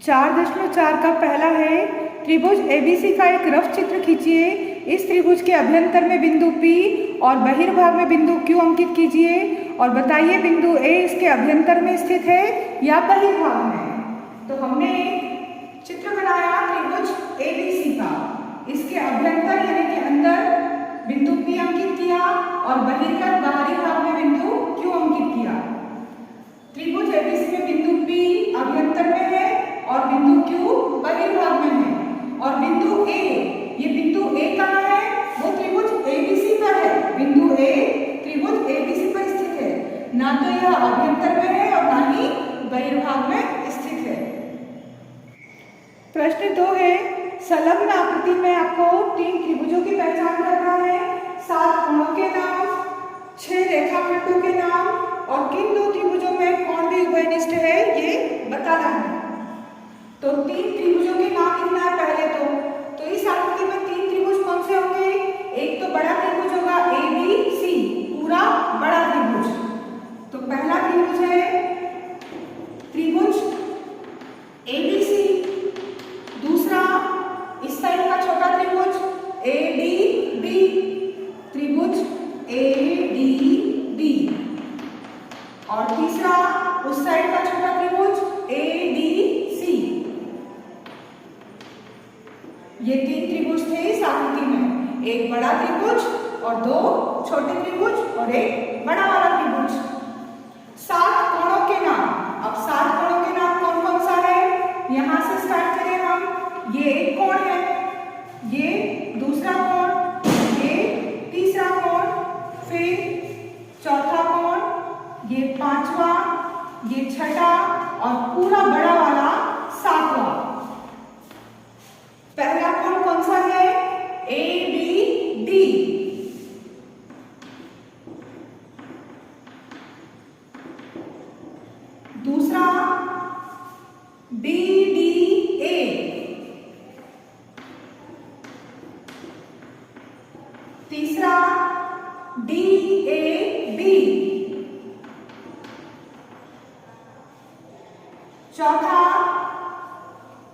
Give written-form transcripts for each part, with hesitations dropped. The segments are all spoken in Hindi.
4.4 का पहला है, त्रिभुज एबीसी का एक रफ चित्र खींचिए। इस त्रिभुज के अभ्यंतर में बिंदु P और बहिर्भाग में बिंदु Q अंकित कीजिए और बताइए बिंदु A इसके अभ्यंतर में स्थित है या बहिर्भाग में। तो हमने चित्र बनाया त्रिभुज एबीसी का, इसके अभ्यंतर यानी कि अंदर बिंदु P अंकित किया और बाहरी भाग में बिंदु Q अंकित किया। त्रिभुज एबीसी में बिंदु P अभ्यंतर में है और बिंदु Q बहिर्भाग में है। और बिंदु A, ये बिंदु A कहाँ है? वो त्रिभुज एबीसी पर है। बिंदु A त्रिभुज एबीसी पर स्थित है, ना तो यह अभ्यंतर में है और ना ही बहिर्भाग में स्थित है। प्रश्न 2 है, संलग्न आकृति में आपको 3 त्रिभुजों की पहचान करना है। 7 कोणों के नाम, 6 रेखाखंडों के नाम और किन 2 त्रिभुजों में कोण भी उभयनिष्ठ है ये बताना है। तो 3 त्रिभुजों के नाम लिखना है पहले तो इस आकृति में 3 त्रिभुज कौन से होंगे? एक तो बड़ा त्रिभुज होगा ABC, पूरा बड़ा त्रिभुज। तो पहला त्रिभुज है त्रिभुज ABC। दूसरा इस साइड का छोटा त्रिभुज ADB, त्रिभुज ADB। और तीसरा उस साइड का छोटा त्रिभुज ADC। ये 3 त्रिभुज थे इस आकृति में, एक बड़ा त्रिभुज और 2 छोटे त्रिभुज और एक बड़ा वाला त्रिभुज। 7 कोणों के नाम, अब 7 कोणों के नाम कौन कौन सा है? यहां से स्टार्ट करें हम। ये एक कोण है, ये दूसरा कोण, ये तीसरा कोण, फिर चौथा कोण, ये 5वां, ये 6ठा और पूरा बड़ा वाला 7वां। पहला कोण कौन सा है? ABD। दूसरा BDA। तीसरा DAB। चौथा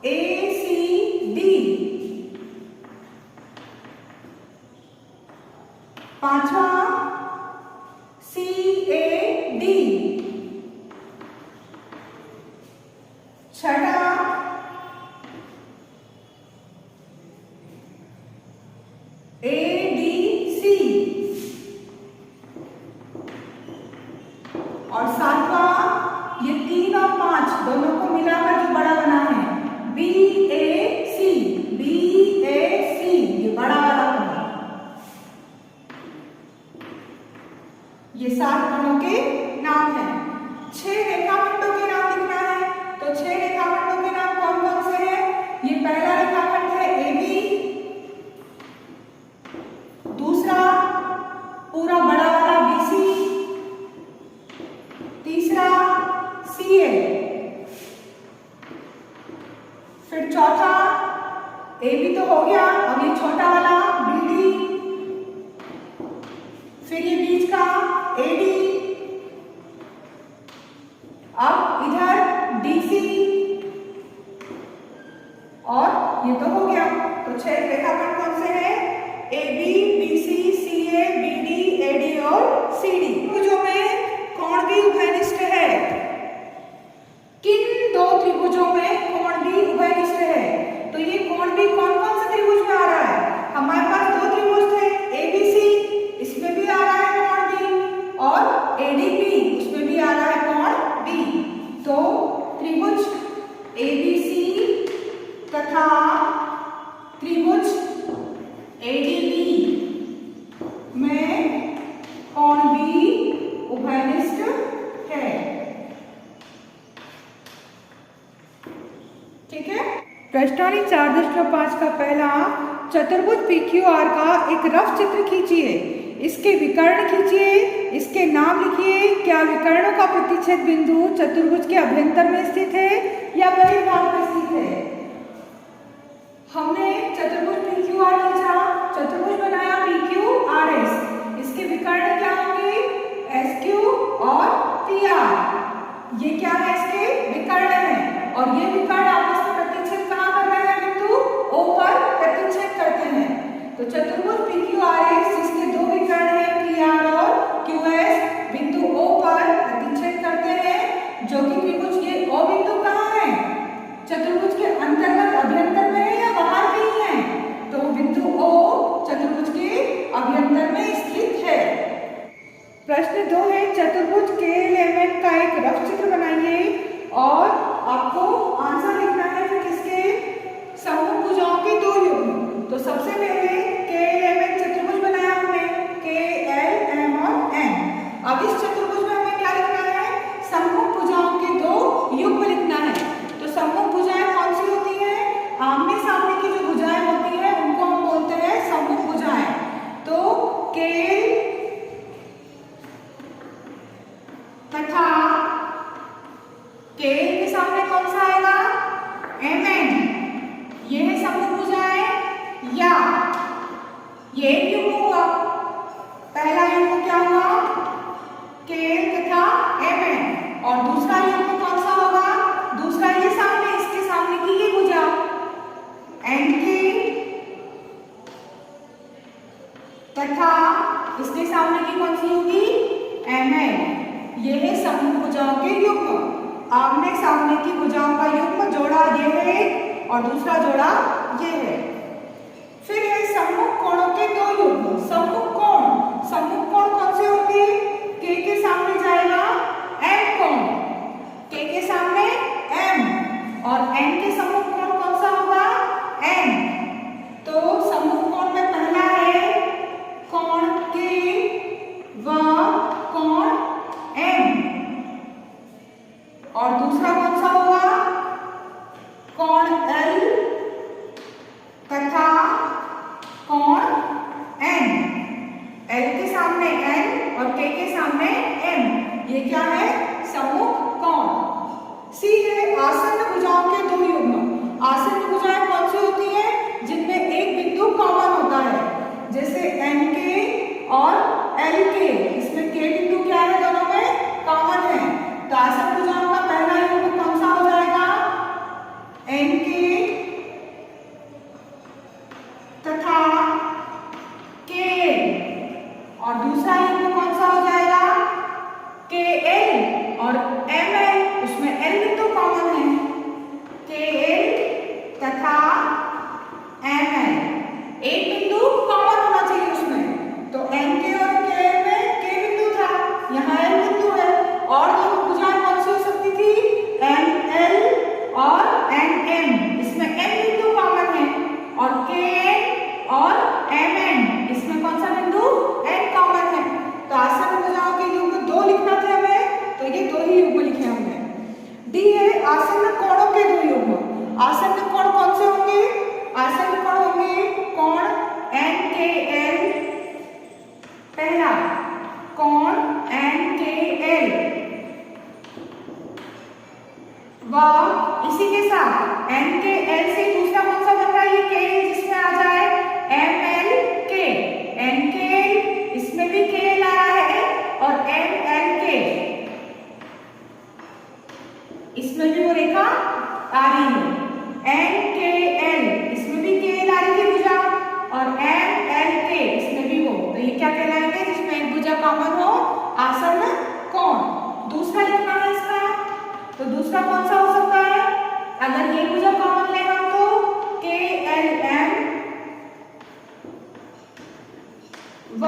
ACD। पांचवा CAD। छठा ADC और 7वां, ये 3 और 5 दोनों को मिलाकर जो बड़ा बना है BAC। ये बड़ा वाला बना। ये 7 कोणों के नाम है। 6 रेखाखंडों के नाम लिखना है। तो 6 रेखाखंडों के नाम कौन कौन से हैं? ये पहला रेखाखंड है AB, दूसरा पूरा बड़ा वाला BC, तीसरा CA, फिर चौथा AB तो हो गया, अब ये छोटा वाला BD, फिर ये बीच का AD, अब इधर DC और ये तो हो गया। तो 6 रेखाखंड कौन से हैं? AB, BC, CA, BD, AD और CD। त्रिभुजों में कोण भी उभयनिष्ठ है। किन 2 त्रिभुजों में कोण भी उभयनिष्ठ है? तो ये कोण भी कौन कौन से त्रिभुज में आ रहा है? हमारे पास 2 त्रिभुज थे ABC, इसमें भी आ रहा है कोण B, और ADB, उसमें भी आ रहा है कोण B। तो त्रिभुज ABC तथा त्रिभुज ADB में कोण भी उभयनिष्ठ है। ठीक है। प्रश्नावली 4.5 का पहला, चतुर्भुज PQR का एक रफ चित्र खींचिए। इसके विकर्ण खींचिए, इसके नाम लिखिए। क्या विकर्णों का प्रतिच्छेद बिंदु चतुर्भुज के अभ्यंतर में स्थित है या बहिर्भाग में स्थित है? हमने चतुर्भुज PQR खींचा, चतुर्भुज बनाया PQRS। इसके विकर्ण क्या होंगे? SQ और PR। ये क्या है? इसके विकर्ण है और ये विकर्ण आपस तो चतुर्भुज PQRS जिसके दो विकर्ण हैं PR और QS बिंदु O पर प्रतिच्छेद करते हैं, जो कि त्रिभुज के O बिंदु कहाँ है? चतुर्भुज के अंतर्गत अभ्यंतर में है या बाहर कहीं है? तो बिंदु O चतुर्भुज के अभ्यंतर में स्थित है। प्रश्न 2 है चतुर्भुज KLMN का एक रफ चित्र बनाइए और आपको आंसर लिखना है फिर किसके? समूह भुजाओं के दो युग्म। तो सबसे पहले KLMN चतुर्भुज बनाया हमने, KL M और N। अब इस चतुर्भुज में हमें क्या लिखना है? समूह भुजाओं के दो युग्म लिखना है। तो समूह भुजाएं कौन सी होती हैं? आमने सामने की जो भुजाएं होती हैं उनको हम बोलते हैं समूह भुजाएं। तो KL तथा KL के सामने कौन सा आएगा? MN। ये है समूह भुजाएं या ये युग्म हुआ। पहला युग्म क्या हुआ? KL तथा MN। और दूसरा युग्म कौन सा होगा? दूसरा ये सामने, इसके सामने की ये भुजा NK तथा इसके सामने की कौन सी होगी? MN। ये है समूह भुजाओं के युग्म। आमने सामने की भुजाओं का युग्म जोड़ा ये है और दूसरा जोड़ा ये है। फिर है समूह कोणों के दो युग्म। समूह कोण कौन से होंगे? K के सामने जाएगा M कोण, K के सामने M, और N के समूह कोण कौन सा होगा? N। तो समूह कोण में पहला है कोण K व कोण M, और दूसरा कौन सा होगा? कोण L तथा कोण N। L के सामने N और K के सामने M। ये क्या है? समूह कोण। C है आसन्न भुजाओं के दो युग्म। आसन्न भुजाएं कौन सी होती हैं? जिनमें एक बिंदु कॉमन होता है, जैसे NK और LK। इसमें K बिंदु क्या है? दोनों में कॉमन है। तो आसन्न भुजाओं का पहला युग्म कौन सा हो जाएगा? NK तथा KL। और दूसरा युग्म कौन सा हो जाएगा? KL और MN। उसमें L बिंदु कॉमन है, KL तथा MN। एक बिंदु कॉमन होना चाहिए उसमें। तो NK और KL में K बिंदु था, यहाँ L बिंदु है। और दोनों भुजाएं कौन सी हो सकती थी? ML और NM। इसमें M बिंदु कॉमन है, और KN और MN इसमें कौन सा बिंदु? N कॉमन है। तो आसन्न भुजाओं के युग्म दो लिखना थे हमें, तो ये दो ही युग्म लिखे हमने। D है आसन्न कोणों के दो युग्म। आसन्न कोण कौन से होंगे? आसन्न कोण होंगे कोण NKL। पहला कोण NKL व इसी के साथ NKL से दूसरा कौन सा बन रहा है? ये KL, जिसमें आ जाए MLK। NKL इसमें भी KL आ रहा है और MLK इसमें भी वो रेखा आ रही है। NKL इसमें भी KL आ रही है भुजा, और MLK इसमें भी वो। तो ये क्या कहलाएंगे? जिसमें एक भुजा कॉमन हो, आसन्न कोण। दूसरा लिखना है इसका, तो दूसरा कौन सा हो सकता है? अगर ये भुजा कॉमन ले हम तो KLM व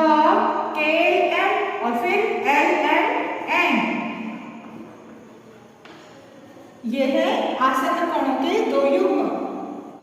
KLM और फिर LMN। ये है आसन्न कोणों के दो युग्म।